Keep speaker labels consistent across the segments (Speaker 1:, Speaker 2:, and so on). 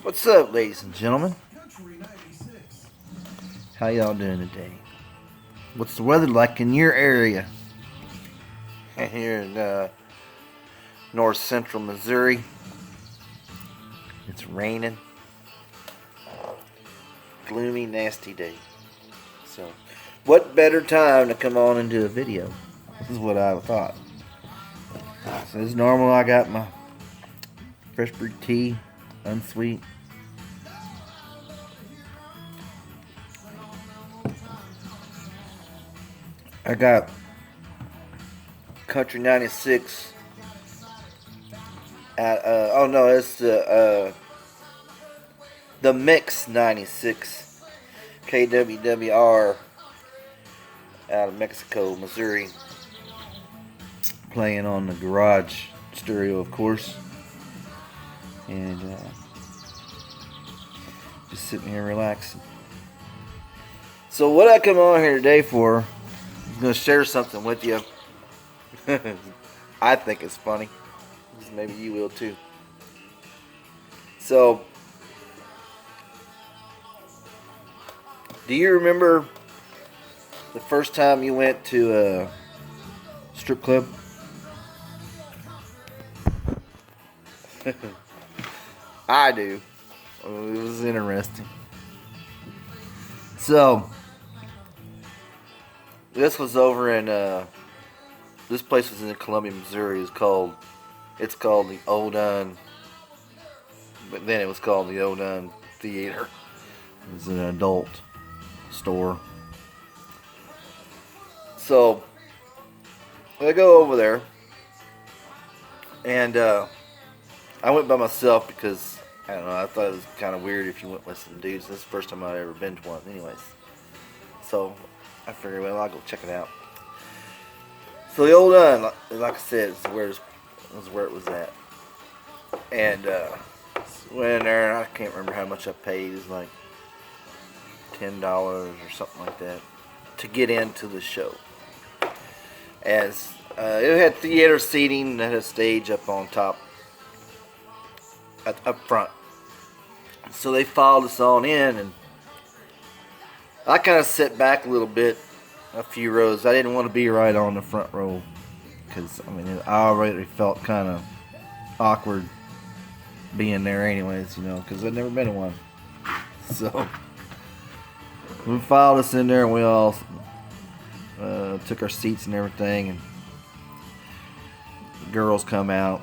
Speaker 1: What's up, ladies and gentlemen? How y'all doing today? What's the weather like in your area? Here in north central Missouri, it's raining. Gloomy, nasty day. So, what better time to come on and do a video? This is what I thought. So, as normal, I got my fresh brewed tea, unsweet. I got Country 96 at oh no, it's the Mix 96 KWWR out of Mexico, Missouri, playing on the garage stereo, of course, and just sitting here relaxing. So what I come on here today for, I'm going to share something with you. I think it's funny. Maybe you will too. So, do you remember the first time you went to a strip club? I do. It was interesting. So, this was over in this place was in Columbia, Missouri. It's called the Odun, but then it was called the Odun Theater. It was an adult store. So I go over there, and I went by myself because I don't know. I thought it was kind of weird if you went with some dudes. This is the first time I'd ever been to one, anyways. So I figured, well, I'll go check it out. So the Odun, like I said, is where it was at. And went in there, and I can't remember how much I paid. It was like $10 or something like that to get into the show. As it had theater seating, and it had a stage up on top, up front. So they followed us on in, and I kind of sat back a little bit, a few rows. I didn't want to be right on the front row because I already felt kind of awkward being there, anyways, because I'd never been to one. So we followed us in there, and we all took our seats and everything, and girls come out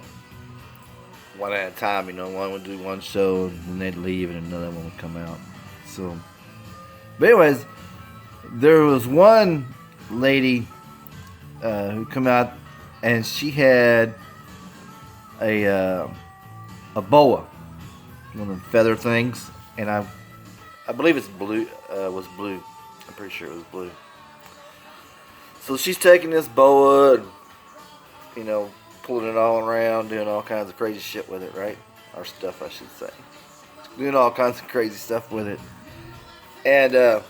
Speaker 1: one at a time. One would do one show, and then they'd leave, and another one would come out. So, but anyways, there was one lady who come out, and she had a boa, one of them feather things, and I believe it's blue. Was blue. I'm pretty sure it was blue. So she's taking this boa and pulling it all around, doing all kinds of crazy shit with it, right? Or stuff, I should say. Doing all kinds of crazy stuff with it, and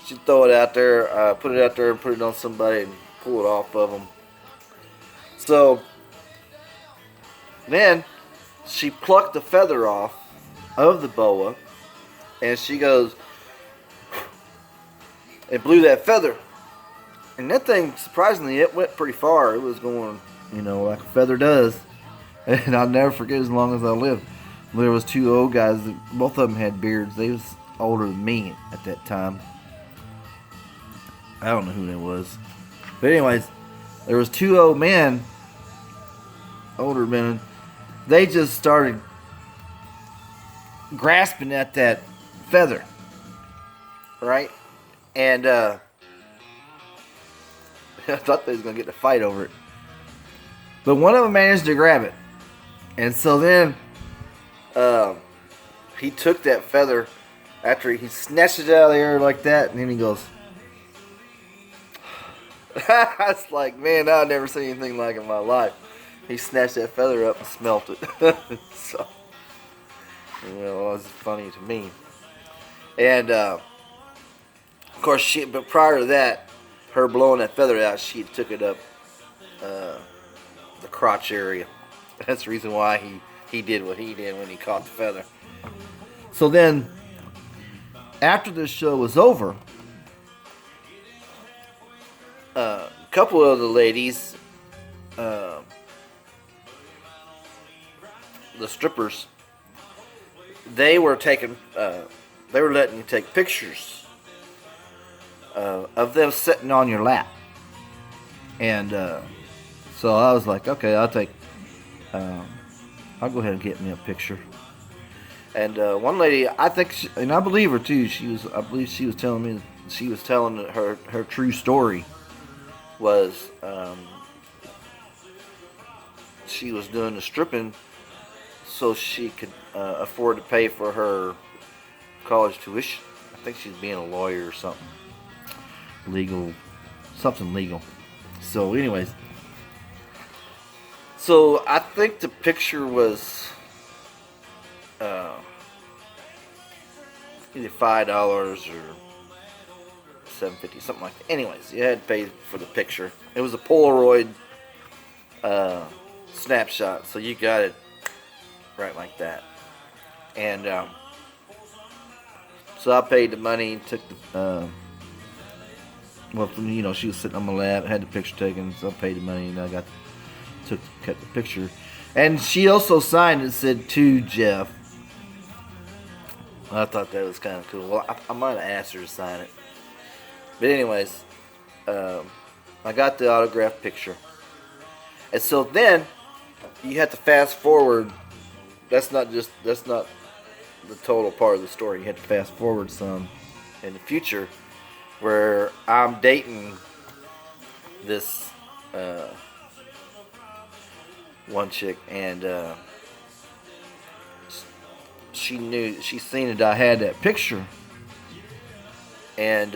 Speaker 1: she'd throw it out there, put it out there, and put it on somebody and pull it off of them. So then she plucked the feather off of the boa, and she goes and blew that feather. And that thing, surprisingly, it went pretty far. It was going, like a feather does. And I'll never forget as long as I live. There was two old guys. Both of them had beards. They was older than me at that time. I don't know who that was. But anyways, there was two old men, older men. They just started grasping at that feather, right? And I thought they was going to get in a fight over it. But one of them managed to grab it. And so then he took that feather after he snatched it out of the air like that, and then he goes, I was like, man, I've never seen anything like it in my life. He snatched that feather up and smelt it. So, it was funny to me. And, of course, but prior to that, her blowing that feather out, she took it up the crotch area. That's the reason why he he did what he did when he caught the feather. So then, after this show was over, a couple of the ladies, the strippers, they were letting you take pictures of them sitting on your lap. And so I was like, okay, I'll go ahead and get me a picture. And one lady, I think, and I believe her too. I believe she was telling me, she was telling her true story was she was doing the stripping so she could afford to pay for her college tuition. I think she's being a lawyer or something legal. So anyways, so I think the picture was either $5 or $7.50, something like that. Anyways, you had to pay for the picture. It was a Polaroid snapshot, so you got it right like that. And so I paid the money, took the she was sitting on my lap, had the picture taken, so I paid the money, and I cut the picture. And she also signed it, said, "To Jeff." I thought that was kind of cool. Well, I might have asked her to sign it. But anyways, I got the autographed picture. And so then, you have to fast forward. That's not the total part of the story. You have to fast forward some in the future, where I'm dating this one chick, and she seen that I had that picture, and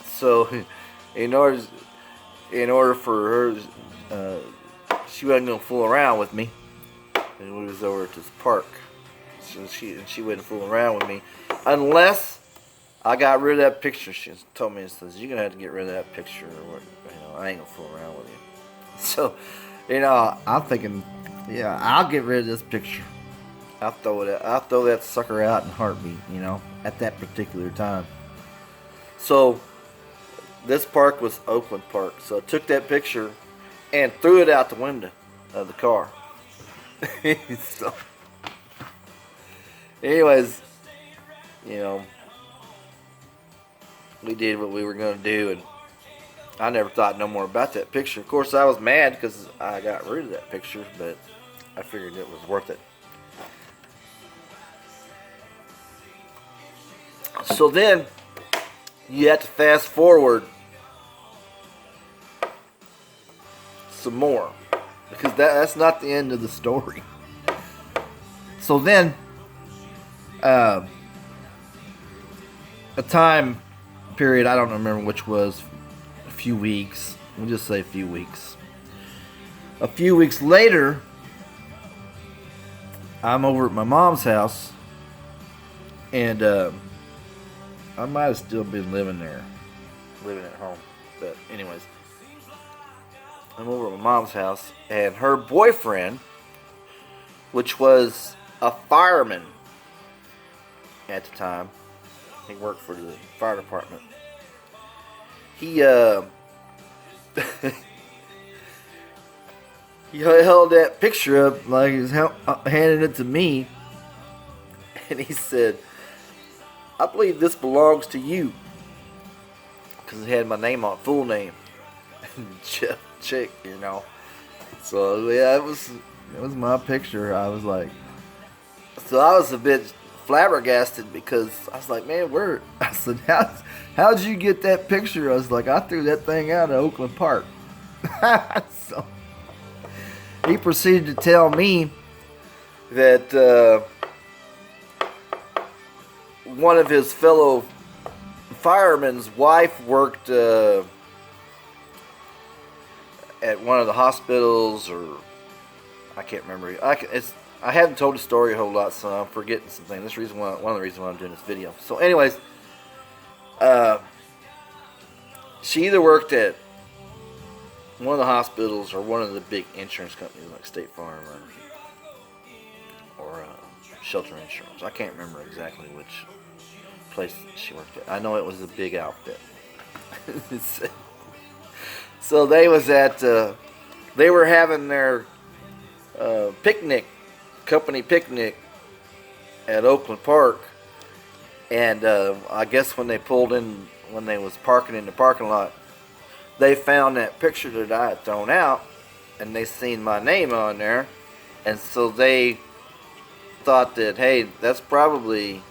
Speaker 1: so in order for her, she wasn't gonna fool around with me, and we was over at this park. So she wouldn't fool around with me unless I got rid of that picture. She told me, says, "You're gonna have to get rid of that picture, or I ain't gonna fool around with you." So, I'm thinking, yeah, I'll get rid of this picture. I'll throw that sucker out in a heartbeat, at that particular time. So, this park was Oakland Park. So I took that picture and threw it out the window of the car. So, anyways, we did what we were going to do, and I never thought no more about that picture. Of course, I was mad because I got rid of that picture, but I figured it was worth it. So then, you have to fast forward some more, because that's not the end of the story. So then, a time period, I don't remember which was, a few weeks. We'll just say a few weeks. A few weeks later, I'm over at my mom's house, and I might have still been living at home. But anyways, I'm over at my mom's house, and her boyfriend, which was a fireman at the time, he worked for the fire department. He he held that picture up like he was handing it to me, and he said, "I believe this belongs to you," because it had my name on it, full name, Jeff Chick, So yeah, it was my picture. I was like, so I was a bit flabbergasted, because I was like, man, I said, how'd you get that picture? I was like, I threw that thing out at Oakland Park. So he proceeded to tell me that one of his fellow firemen's wife worked at one of the hospitals, or I can't remember. I haven't told the story a whole lot, so I'm forgetting something. This reason one of the reasons why I'm doing this video. So, anyways, she either worked at one of the hospitals or one of the big insurance companies like State Farm or Shelter Insurance. I can't remember exactly which place she worked at. I know it was a big outfit. So they was at they were having their picnic, company picnic at Oakland Park, and I guess when they pulled in, when they was parking in the parking lot, they found that picture that I had thrown out, and they seen my name on there, and so they thought that, hey, that's probably,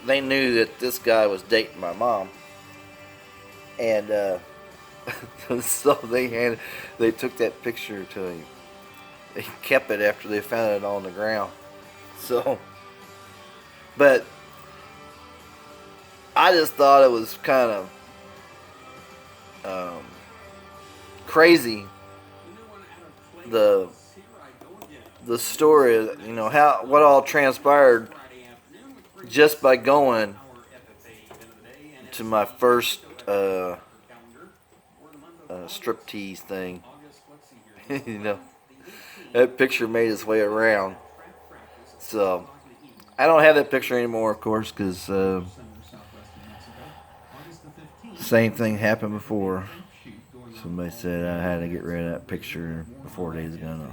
Speaker 1: they knew that this guy was dating my mom, and so they took that picture to him. They kept it after they found it on the ground. So, but I just thought it was kind of crazy, the story, how what all transpired just by going to my first striptease thing. you know, that picture made its way around. So I don't have that picture anymore, of course, because same thing happened before. Somebody said I had to get rid of that picture before they was gonna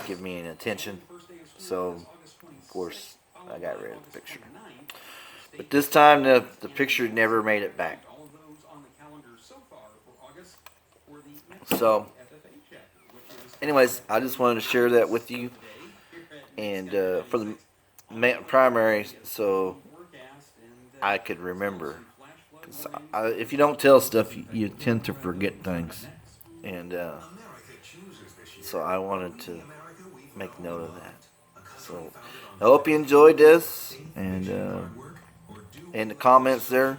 Speaker 1: give me any attention. So, of course, I got rid of the picture. But this time, the picture never made it back. So, anyways, I just wanted to share that with you, and for the primary, so I could remember. If you don't tell stuff, you tend to forget things, and so I wanted to make note of that. So I hope you enjoyed this, and in the comments there,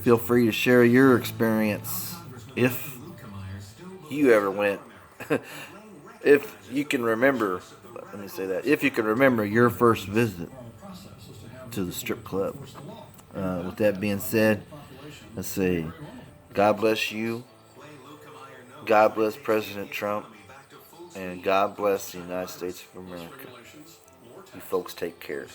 Speaker 1: feel free to share your experience if you ever went. If you can remember, let me say that, if you can remember your first visit to the strip club. With that being said, let's say, God bless you, God bless President Trump, and God bless the United States of America. You folks take care.